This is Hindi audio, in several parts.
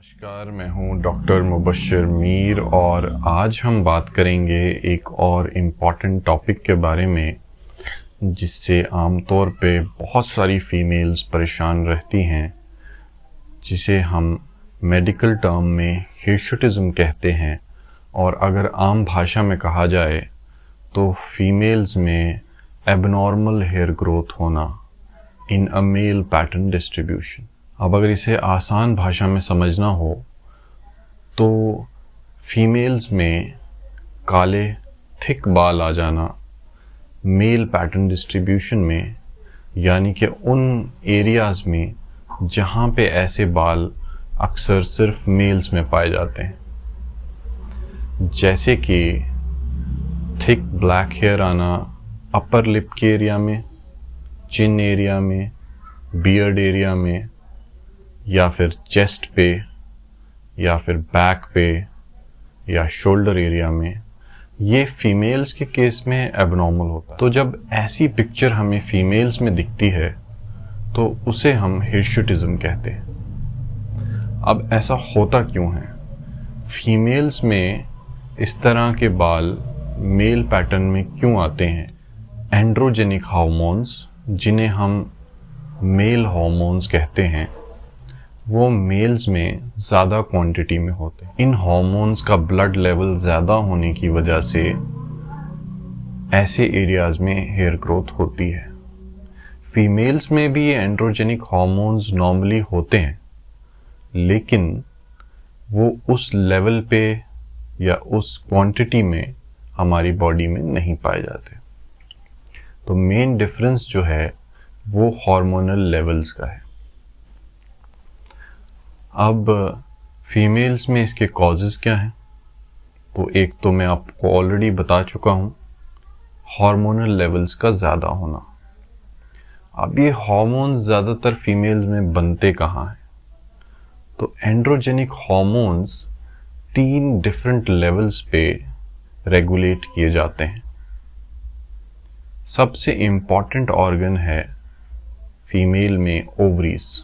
नमस्कार, मैं हूं डॉक्टर मुबश्शिर मीर और आज हम बात करेंगे एक और इम्पॉर्टेंट टॉपिक के बारे में जिससे आमतौर पे बहुत सारी फीमेल्स परेशान रहती हैं, जिसे हम मेडिकल टर्म में हिर्शुटिज़म कहते हैं और अगर आम भाषा में कहा जाए तो फीमेल्स में एबनॉर्मल हेयर ग्रोथ होना इन अ मेल पैटर्न डिस्ट्रीब्यूशन। अब अगर इसे आसान भाषा में समझना हो तो फीमेल्स में काले थिक बाल आ जाना मेल पैटर्न डिस्ट्रीब्यूशन में, यानी कि उन एरियाज़ में जहाँ पे ऐसे बाल अक्सर सिर्फ मेल्स में पाए जाते हैं, जैसे कि थिक ब्लैक हेयर आना अपर लिप के एरिया में, चिन एरिया में, बियर्ड एरिया में, या फिर चेस्ट पे, या फिर बैक पे, या शोल्डर एरिया में। ये फीमेल्स के केस में एबनॉर्मल होता है। तो जब ऐसी पिक्चर हमें फीमेल्स में दिखती है तो उसे हम हिर्शुटिज़म कहते हैं। अब ऐसा होता क्यों है? फीमेल्स में इस तरह के बाल मेल पैटर्न में क्यों आते हैं? एंड्रोजेनिक हार्मोन्स, जिन्हें हम मेल हार्मोन्स कहते हैं, वो मेल्स में ज़्यादा क्वांटिटी में होते हैं। इन हार्मोन्स का ब्लड लेवल ज़्यादा होने की वजह से ऐसे एरियाज़ में हेयर ग्रोथ होती है। फीमेल्स में भी एंड्रोजेनिक हार्मोन्स नॉर्मली होते हैं, लेकिन वो उस लेवल पे या उस क्वांटिटी में हमारी बॉडी में नहीं पाए जाते। तो मेन डिफरेंस जो है वो हार्मोनल लेवल्स का है। अब फीमेल्स में इसके कॉजेज़ क्या हैं? तो एक तो मैं आपको ऑलरेडी बता चुका हूँ, हार्मोनल लेवल्स का ज़्यादा होना। अब ये हार्मोन्स ज़्यादातर फीमेल्स में बनते कहाँ हैं? तो एंड्रोजेनिक हार्मोन्स 3 डिफरेंट लेवल्स पे रेगुलेट किए जाते हैं। सबसे इम्पॉर्टेंट ऑर्गन है फीमेल में ओवरीज।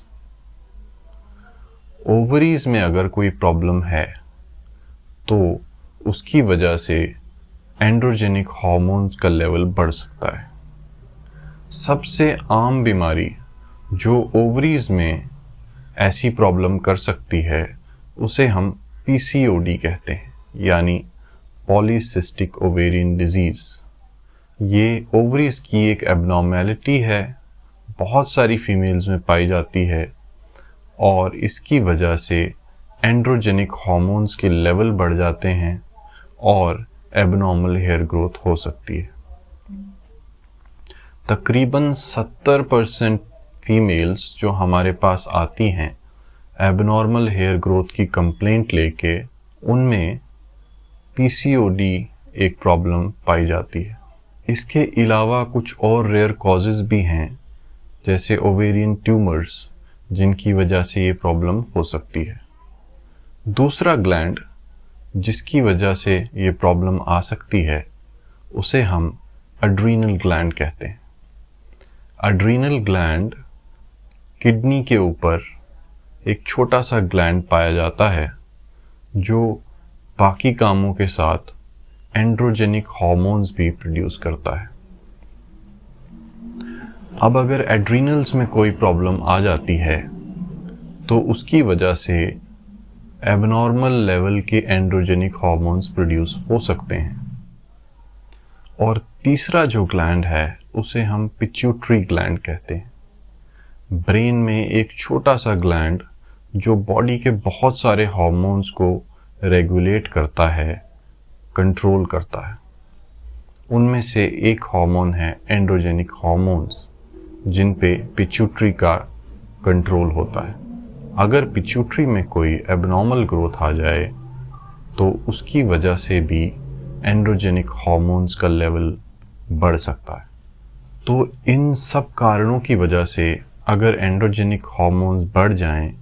ओवरीज में अगर कोई प्रॉब्लम है तो उसकी वजह से एंड्रोजेनिक हार्मोन्स का लेवल बढ़ सकता है। सबसे आम बीमारी जो ओवरीज में ऐसी प्रॉब्लम कर सकती है उसे हम पीसीओडी कहते हैं, यानी पॉलीसिस्टिक ओवेरियन डिजीज़। ये ओवरीज की एक एबनॉर्मेलिटी है, बहुत सारी फीमेल्स में पाई जाती है और इसकी वजह से एंड्रोजेनिक हार्मोन्स के लेवल बढ़ जाते हैं और एबनॉर्मल हेयर ग्रोथ हो सकती है। तकरीबन 70% फीमेल्स जो हमारे पास आती हैं एबनॉर्मल हेयर ग्रोथ की कंप्लेंट लेके, उनमें पीसीओडी एक प्रॉब्लम पाई जाती है। इसके अलावा कुछ और रेयर कॉजेज़ भी हैं, जैसे ओवेरियन ट्यूमर्स, जिनकी वजह से ये प्रॉब्लम हो सकती है। दूसरा ग्लैंड जिसकी वजह से ये प्रॉब्लम आ सकती है उसे हम एड्रीनल ग्लैंड कहते हैं। एड्रीनल ग्लैंड किडनी के ऊपर एक छोटा सा ग्लैंड पाया जाता है जो बाकी कामों के साथ एंड्रोजेनिक हार्मोन्स भी प्रोड्यूस करता है। अब अगर एड्रीनल्स में कोई प्रॉब्लम आ जाती है तो उसकी वजह से एबनॉर्मल लेवल के एंड्रोजेनिक हार्मोन्स प्रोड्यूस हो सकते हैं। और तीसरा जो ग्लैंड है उसे हम पिट्यूटरी ग्लैंड कहते हैं। ब्रेन में एक छोटा सा ग्लैंड जो बॉडी के बहुत सारे हार्मोन्स को रेगुलेट करता है, कंट्रोल करता है। उनमें से एक हार्मोन है एंड्रोजेनिक हार्मोन्स, जिन पे पिट्यूटरी का कंट्रोल होता है। अगर पिट्यूटरी में कोई एबनॉर्मल ग्रोथ आ जाए तो उसकी वजह से भी एंड्रोजेनिक हार्मोन्स का लेवल बढ़ सकता है। तो इन सब कारणों की वजह से अगर एंड्रोजेनिक हार्मोन्स बढ़ जाएं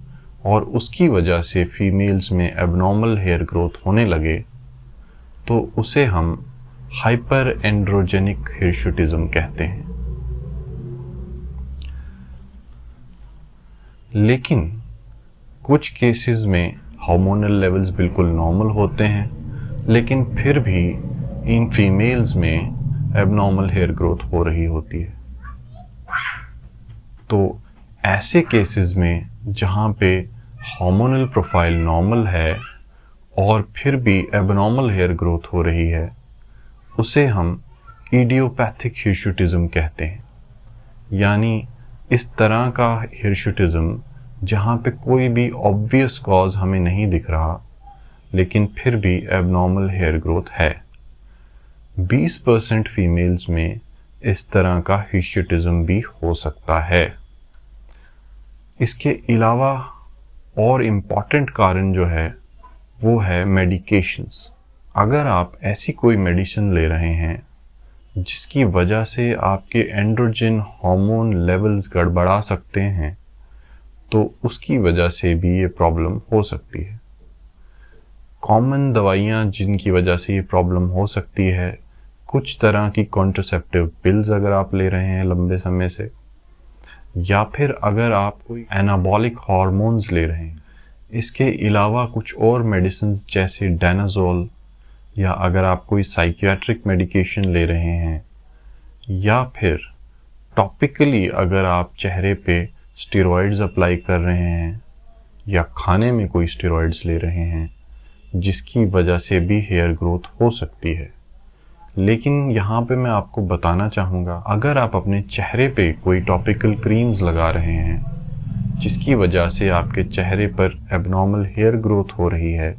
और उसकी वजह से फीमेल्स में एबनॉर्मल हेयर ग्रोथ होने लगे तो उसे हम हाइपर एंड्रोजेनिक हिर्शुटिज़म कहते हैं। लेकिन कुछ केसेस में हार्मोनल लेवल्स बिल्कुल नॉर्मल होते हैं, लेकिन फिर भी इन फीमेल्स में एबनॉर्मल हेयर ग्रोथ हो रही होती है। तो ऐसे केसेस में जहाँ पे हार्मोनल प्रोफाइल नॉर्मल है और फिर भी एबनॉर्मल हेयर ग्रोथ हो रही है, उसे हम इडियोपैथिक हिर्सुटिज्म कहते हैं। यानी इस तरह का हिर्सुटिज्म जहाँ पे कोई भी ऑब्वियस कॉज हमें नहीं दिख रहा, लेकिन फिर भी एबनॉर्मल हेयर ग्रोथ है। 20% फीमेल्स में इस तरह का हिर्सुटिज्म भी हो सकता है। इसके अलावा और इम्पॉर्टेंट कारण जो है वो है मेडिकेशंस। अगर आप ऐसी कोई मेडिसिन ले रहे हैं जिसकी वजह से आपके एंड्रोजन हार्मोन लेवल्स गड़बड़ा सकते हैं, तो उसकी वजह से भी ये प्रॉब्लम हो सकती है। कॉमन दवाइयाँ जिनकी वजह से ये प्रॉब्लम हो सकती है, कुछ तरह की कॉन्ट्रासेप्टिव पिल्स अगर आप ले रहे हैं लंबे समय से, या फिर अगर आप कोई एनाबॉलिक हार्मोन्स ले रहे हैं। इसके अलावा कुछ और मेडिसिन्स जैसे डायनाजोल, या अगर आप कोई साइकियाट्रिक मेडिकेशन ले रहे हैं, या फिर टॉपिकली अगर आप चेहरे पे स्टेरॉइड्स अप्लाई कर रहे हैं या खाने में कोई स्टेरॉइड्स ले रहे हैं, जिसकी वजह से भी हेयर ग्रोथ हो सकती है। लेकिन यहाँ पे मैं आपको बताना चाहूँगा, अगर आप अपने चेहरे पे कोई टॉपिकल क्रीम्स लगा रहे हैं जिसकी वजह से आपके चेहरे पर एबनॉर्मल हेयर ग्रोथ हो रही है,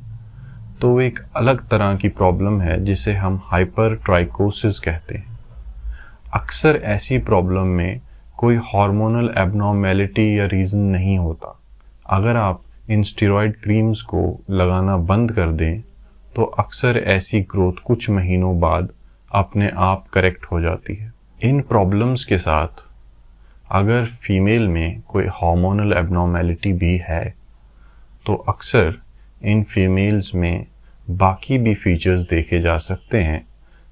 तो एक अलग तरह की प्रॉब्लम है जिसे हम हाइपरट्राइकोसिस कहते हैं। अक्सर ऐसी प्रॉब्लम में कोई हार्मोनल एबनॉर्मेलिटी या रीज़न नहीं होता। अगर आप इन स्टेरॉइड क्रीम्स को लगाना बंद कर दें तो अक्सर ऐसी ग्रोथ कुछ महीनों बाद अपने आप करेक्ट हो जाती है। इन प्रॉब्लम्स के साथ अगर फीमेल में कोई हार्मोनल एबनॉर्मेलिटी भी है, तो अक्सर इन फीमेल्स में बाकी भी फीचर्स देखे जा सकते हैं,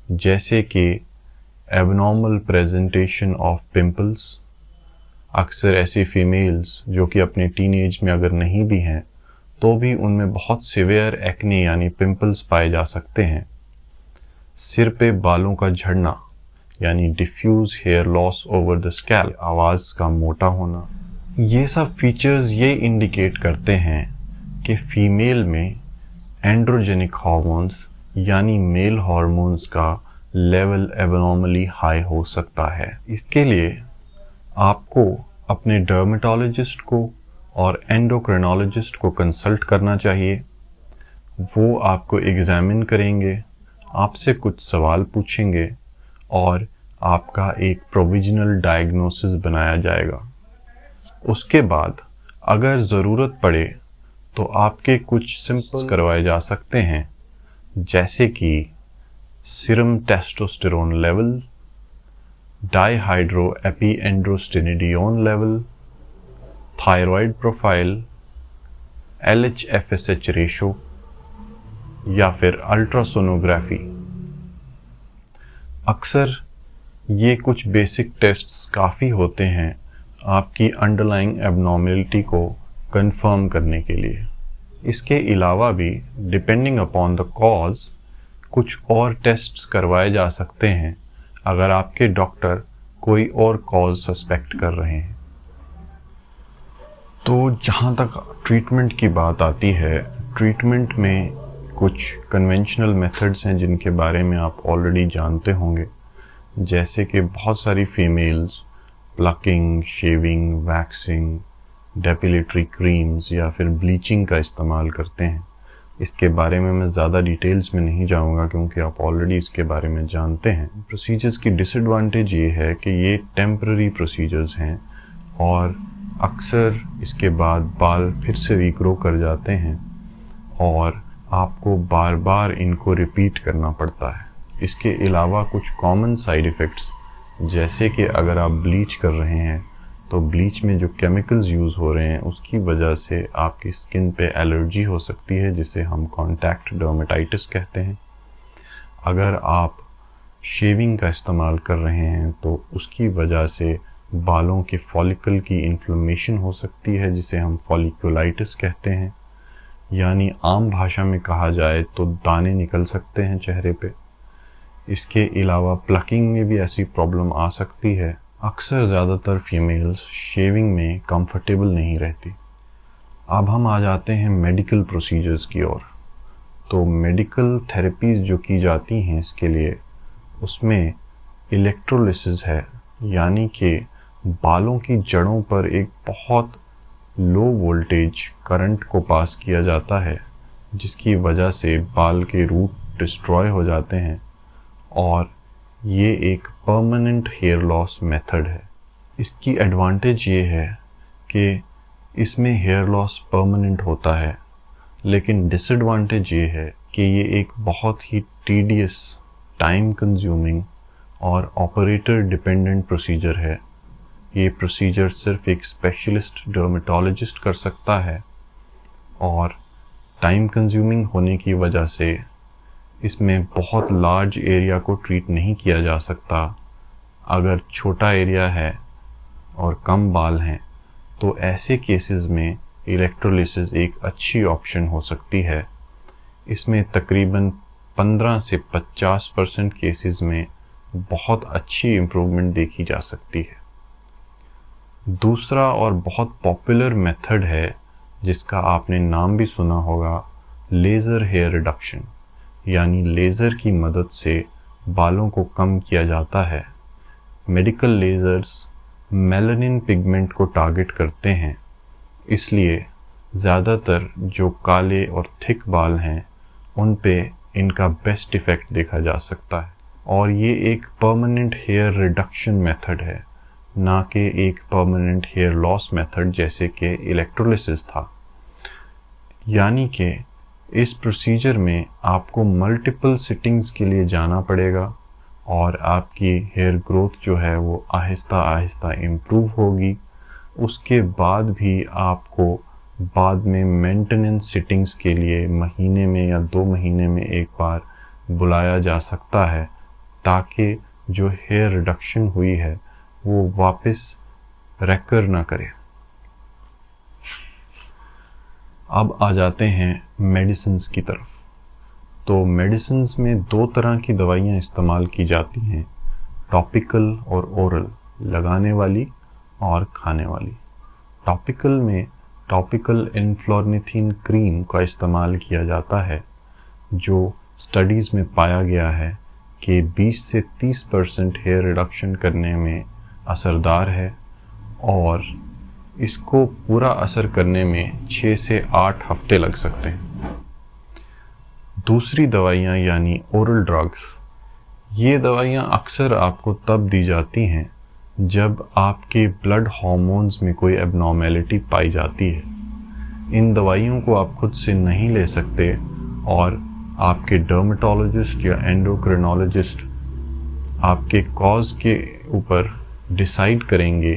जैसे कि एबनॉर्मल प्रेजेंटेशन ऑफ पिंपल्स। अक्सर ऐसी फीमेल्स जो कि अपने टीनेज में अगर नहीं भी हैं, तो भी उनमें बहुत सिवियर एक्ने यानी पिंपल्स पाए जा सकते हैं। सिर पे बालों का झड़ना यानी diffuse hair loss over the scalp, आवाज़ का मोटा होना, ये सब फीचर्स ये इंडिकेट करते हैं कि फीमेल में एंड्रोजेनिक हार्मोन्स यानी मेल हार्मोन्स का लेवल एबनॉर्मली हाई हो सकता है। इसके लिए आपको अपने डर्मेटोलॉजिस्ट को और एंडोक्रिनोलॉजिस्ट को कंसल्ट करना चाहिए। वो आपको एग्जामिन करेंगे, आपसे कुछ सवाल पूछेंगे और आपका एक प्रोविजनल डायग्नोसिस बनाया जाएगा। उसके बाद अगर ज़रूरत पड़े तो आपके कुछ सिंपल करवाए जा सकते हैं, जैसे कि serum testosterone level, dihydro epiandrostenedione level, thyroid profile, LH-FSH ratio या फिर अल्ट्रासोनोग्राफी। अक्सर ये कुछ बेसिक टेस्ट्स काफ़ी होते हैं आपकी अंडरलाइंग एबनॉर्मेलिटी को कंफर्म करने के लिए। इसके अलावा भी डिपेंडिंग अपॉन द कॉज कुछ और टेस्ट्स करवाए जा सकते हैं अगर आपके डॉक्टर कोई और कॉज सस्पेक्ट कर रहे हैं। तो जहाँ तक ट्रीटमेंट की बात आती है, ट्रीटमेंट में कुछ कन्वेंशनल मेथड्स हैं जिनके बारे में आप ऑलरेडी जानते होंगे, जैसे कि बहुत सारी females plucking, shaving, waxing, depilatory creams या फिर ब्लीचिंग का इस्तेमाल करते हैं। इसके बारे में मैं ज़्यादा डिटेल्स में नहीं जाऊंगा क्योंकि आप ऑलरेडी इसके बारे में जानते हैं। प्रोसीजर्स की डिसएडवांटेज ये है कि ये टेम्पररी प्रोसीजर्स हैं और अक्सर इसके बाद बाल फिर से रीग्रो कर जाते हैं और आपको बार बार इनको रिपीट करना पड़ता है। इसके अलावा कुछ कॉमन साइड इफ़ेक्ट्स, जैसे कि अगर आप ब्लीच कर रहे हैं तो ब्लीच में जो केमिकल्स यूज़ हो रहे हैं उसकी वजह से आपकी स्किन पे एलर्जी हो सकती है, जिसे हम कॉन्टैक्ट डर्मेटाइटिस कहते हैं। अगर आप शेविंग का इस्तेमाल कर रहे हैं तो उसकी वजह से बालों के फॉलिकल की इन्फ्लेमेशन हो सकती है, जिसे हम फॉलिकुलाइटिस कहते हैं। यानी आम भाषा में कहा जाए तो दाने निकल सकते हैं चेहरे पे। इसके अलावा प्लकिंग में भी ऐसी प्रॉब्लम आ सकती है। अक्सर ज़्यादातर फीमेल्स शेविंग में कंफर्टेबल नहीं रहती। अब हम आ जाते हैं मेडिकल प्रोसीजर्स की ओर। तो मेडिकल थेरेपीज़ जो की जाती हैं इसके लिए, उसमें इलेक्ट्रोलिसिस है, यानी कि बालों की जड़ों पर एक बहुत लो वोल्टेज करंट को पास किया जाता है, जिसकी वजह से बाल के रूट डिस्ट्रॉय हो जाते हैं, और ये एक परमानेंट हेयर लॉस मेथड है। इसकी एडवांटेज ये है कि इसमें हेयर लॉस परमानेंट होता है, लेकिन डिसएडवांटेज ये है कि ये एक बहुत ही टीडियस, टाइम कंज्यूमिंग और ऑपरेटर डिपेंडेंट प्रोसीजर है। ये प्रोसीजर सिर्फ एक स्पेशलिस्ट डर्मेटोलॉजिस्ट कर सकता है, और टाइम कंज्यूमिंग होने की वजह से इसमें बहुत लार्ज एरिया को ट्रीट नहीं किया जा सकता। अगर छोटा एरिया है और कम बाल हैं तो ऐसे केसेस में इलेक्ट्रोलिसिस एक अच्छी ऑप्शन हो सकती है। इसमें तकरीबन 15 से 50% केसेस में बहुत अच्छी इम्प्रूवमेंट देखी जा सकती है। दूसरा और बहुत पॉपुलर मेथड है, जिसका आपने नाम भी सुना होगा, लेज़र हेयर रिडक्शन, यानी लेज़र की मदद से बालों को कम किया जाता है। मेडिकल लेज़र्स मेलानिन पिगमेंट को टारगेट करते हैं, इसलिए ज़्यादातर जो काले और थिक बाल हैं उन पे इनका बेस्ट इफ़ेक्ट देखा जा सकता है। और ये एक परमानेंट हेयर रिडक्शन मेथड है, ना कि एक परमानेंट हेयर लॉस मेथड जैसे कि इलेक्ट्रोलिसिस था। यानी कि इस प्रोसीजर में आपको मल्टीपल सिटिंग्स के लिए जाना पड़ेगा, और आपकी हेयर ग्रोथ जो है वो आहिस्ता आहिस्ता इम्प्रूव होगी। उसके बाद भी आपको बाद में मेंटेनेंस सिटिंग्स के लिए महीने में या 2 महीने में एक बार बुलाया जा सकता है, ताकि जो हेयर रिडक्शन हुई है वो वापस रेकर ना करे। अब आ जाते हैं मेडिसिन्स की तरफ। तो मेडिसिन्स में 2 तरह की दवाइयाँ इस्तेमाल की जाती हैं, टॉपिकल और ओरल, लगाने वाली और खाने वाली। टॉपिकल में टॉपिकल एनफ्लोरनिथिन क्रीम का इस्तेमाल किया जाता है, जो स्टडीज़ में पाया गया है कि 20 से 30% हेयर रिडक्शन करने में असरदार है, और इसको पूरा असर करने में 6 से 8 हफ्ते लग सकते हैं। दूसरी दवाइयाँ यानी ओरल ड्रग्स, ये दवाइयाँ अक्सर आपको तब दी जाती हैं जब आपके ब्लड हार्मोन्स में कोई एबनॉर्मेलिटी पाई जाती है। इन दवाइयों को आप खुद से नहीं ले सकते, और आपके डर्मेटोलॉजिस्ट या एंडोक्रिनोलॉजिस्ट आपके कॉज के ऊपर डिसाइड करेंगे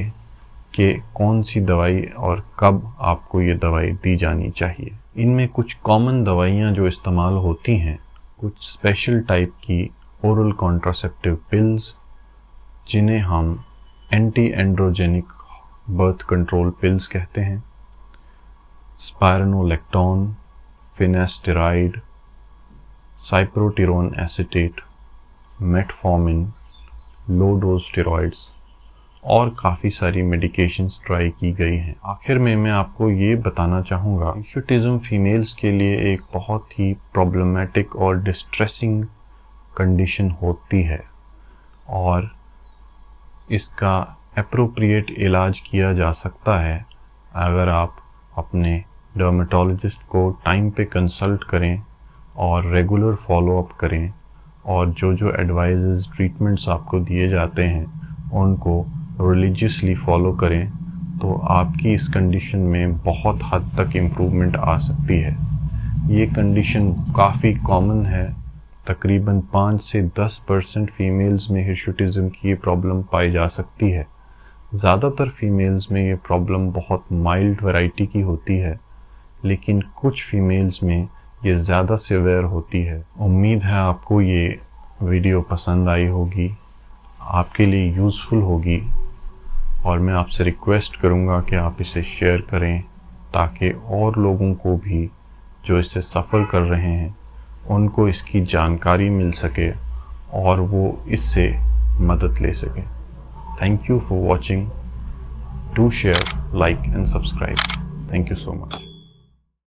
कि कौन सी दवाई और कब आपको ये दवाई दी जानी चाहिए। इनमें कुछ कॉमन दवाइयाँ जो इस्तेमाल होती हैं, कुछ स्पेशल टाइप की ओरल कॉन्ट्रासेप्टिव पिल्स, जिन्हें हम anti androgenic birth control pills कहते हैं, spironolactone, finasteride, cyproterone acetate, metformin, low dose steroids, और काफ़ी सारी मेडिकेशंस ट्राई की गई हैं। आखिर में मैं आपको ये बताना चाहूँगा, हिर्सुटिज्म फीमेल्स के लिए एक बहुत ही प्रॉब्लमेटिक और डिस्ट्रेसिंग कंडीशन होती है, और इसका एप्रोप्रिएट इलाज किया जा सकता है अगर आप अपने डर्मेटोलॉजिस्ट को टाइम पे कंसल्ट करें और रेगुलर फॉलोअप करें, और जो जो एडवाइजेस ट्रीटमेंट्स आपको दिए जाते हैं उनको रिलीजियसली फॉलो करें, तो आपकी इस कंडीशन में बहुत हद तक इम्प्रूवमेंट आ सकती है। ये कंडीशन काफ़ी कॉमन है, तकरीबन 5 से 10% फीमेल्स में हिर्सुटिज्म की ये प्रॉब्लम पाई जा सकती है। ज़्यादातर फीमेल्स में ये प्रॉब्लम बहुत माइल्ड वैरायटी की होती है, लेकिन कुछ फीमेल्स में ये ज़्यादा सिवियर होती है। उम्मीद है आपको ये वीडियो पसंद आई होगी, आपके लिए यूज़फुल होगी, और मैं आपसे रिक्वेस्ट करूँगा कि आप इसे शेयर करें ताकि और लोगों को भी जो इससे सफ़र कर रहे हैं उनको इसकी जानकारी मिल सके और वो इससे मदद ले सके। Thank you for watching. Do share, like and subscribe. Thank you so much.